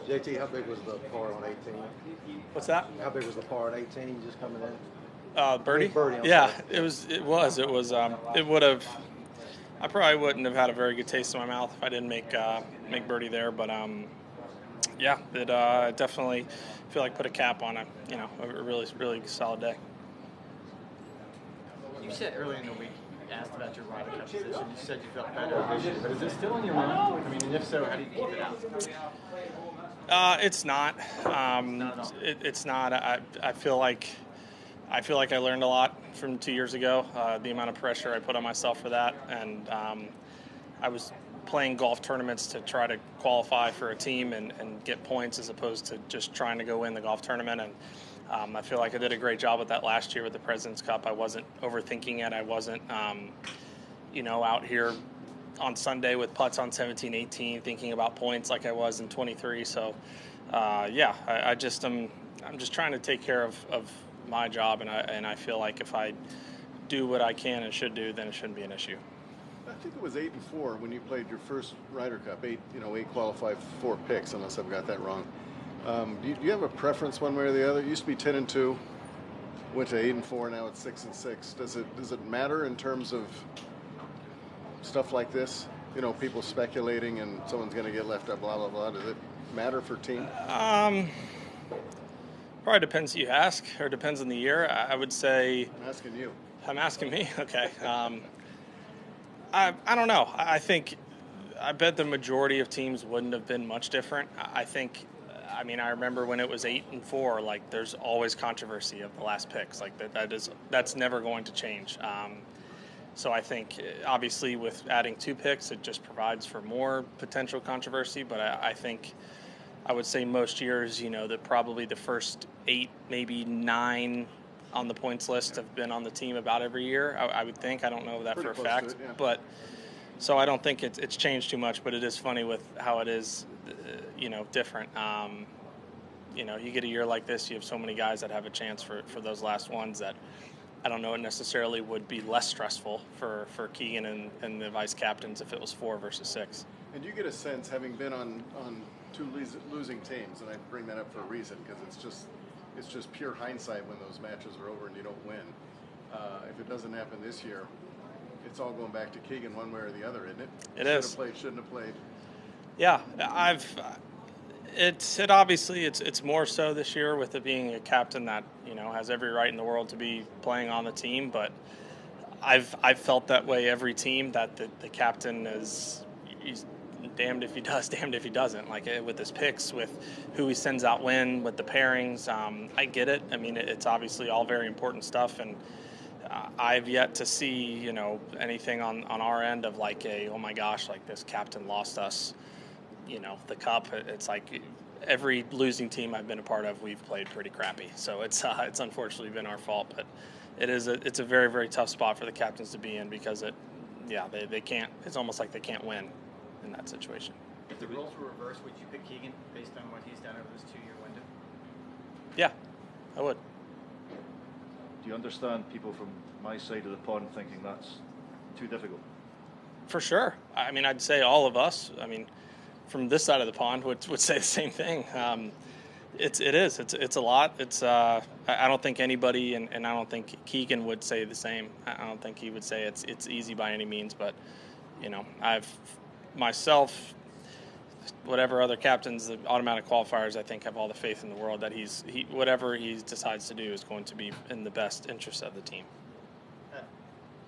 JT, how big was the par on 18? What's that? How big was the par on 18 just coming in? Birdie? Birdie, I'm Yeah, sorry. it would have. I probably wouldn't have had a very good taste in my mouth if I didn't make birdie there. But yeah, it definitely feel like put a cap on a really solid day. You said earlier in the week, you asked about your Ryder Cup position. You said you felt better this year, but is it still in your mind? I mean, and if so, how do you keep it out? It's not. Not at all. It's not. I feel like I learned a lot from 2 years ago. The amount of pressure I put on myself for that, and I was playing golf tournaments to try to qualify for a team and get points as opposed to just trying to go win the golf tournament. And I feel like I did a great job with that last year with the President's Cup. I wasn't overthinking it. I wasn't, out here on Sunday with putts on 17, 18, thinking about points like I was in 23. So, I'm just trying to take care of my job, and I feel like if I do what I can and should do, then it shouldn't be an issue. I think it was 8-4 when you played your first Ryder Cup. Eight qualified, 4 picks, unless I've got that wrong. Do you have a preference one way or the other? It used to be 10-2, went to 8-4, now it's 6-6. Does it matter in terms of stuff like this? People speculating and someone's going to get left out, blah blah blah. Does it matter for team? Probably depends who you ask, or depends on the year. I would say. I'm asking you. I'm asking me. Okay. I don't know. I bet the majority of teams wouldn't have been much different. I remember when it was 8-4. Like, there's always controversy of the last picks. Like that's never going to change. So I think obviously with adding 2 picks, it just provides for more potential controversy. But I think I would say most years, that probably the first 8, maybe 9 on the points list have been on the team about every year. I would think. I don't know that Pretty for a close fact, to it, yeah. but so I don't think it's changed too much. But it is funny with how it is, different. You get a year like this, you have so many guys that have a chance for those last ones that I don't know it necessarily would be less stressful for Keegan and the vice captains if it was 4 versus 6. And you get a sense, having been on 2 losing teams, and I bring that up for a reason because it's just pure hindsight when those matches are over and you don't win. If it doesn't happen this year, it's all going back to Keegan one way or the other, isn't it? It is. Should have played, shouldn't have played. Yeah, it's more so this year with it being a captain that has every right in the world to be playing on the team. But I've felt that way every team that the captain he's damned if he does, damned if he doesn't. Like with his picks, with who he sends out when, with the pairings. I get it. I mean, it's obviously all very important stuff, and I've yet to see anything on our end of like oh my gosh, like this captain lost us. The cup. It's like every losing team I've been a part of, we've played pretty crappy. So it's unfortunately been our fault, but it's a very, very tough spot for the captains to be in because they can't. It's almost like they can't win in that situation. If the roles were reversed, would you pick Keegan based on what he's done over this 2-year window? Yeah, I would. Do you understand people from my side of the pond thinking that's too difficult? For sure. I mean, I'd say all of us. I mean, from this side of the pond would say the same thing. It's a lot. I don't think anybody, and I don't think Keegan would say the same. I don't think he would say it's easy by any means. But I've myself, whatever other captains, the automatic qualifiers, I think have all the faith in the world that whatever he decides to do is going to be in the best interest of the team.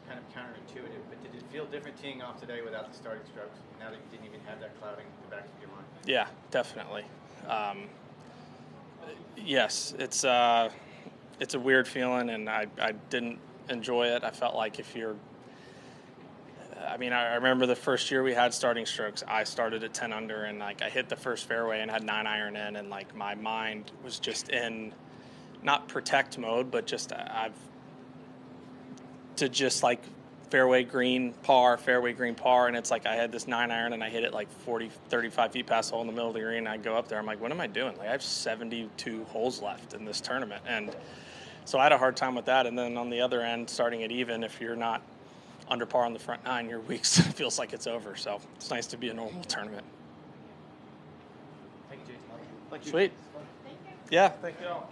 Kind of counterintuitive, but did it feel different teeing off today without the starting strokes? Now that you didn't even have that clouding the back of your mind. Yeah, definitely. Yes, it's a weird feeling, and I didn't enjoy it. I felt like I remember the first year we had starting strokes. I started at 10 under, and like I hit the first fairway and had 9 iron in, and like my mind was just in not protect mode, but just like fairway green par, and it's like I had this 9 iron and I hit it like 35 feet past the hole in the middle of the green, and I go up there, I'm like, what am I doing? Like I have 72 holes left in this tournament, and so I had a hard time with that. And then on the other end, starting it even, if you're not under par on the front 9, your week feels like it's over. So it's nice to be a normal tournament. Thank Thank you, Jason. Sweet. Yeah. Thank you all.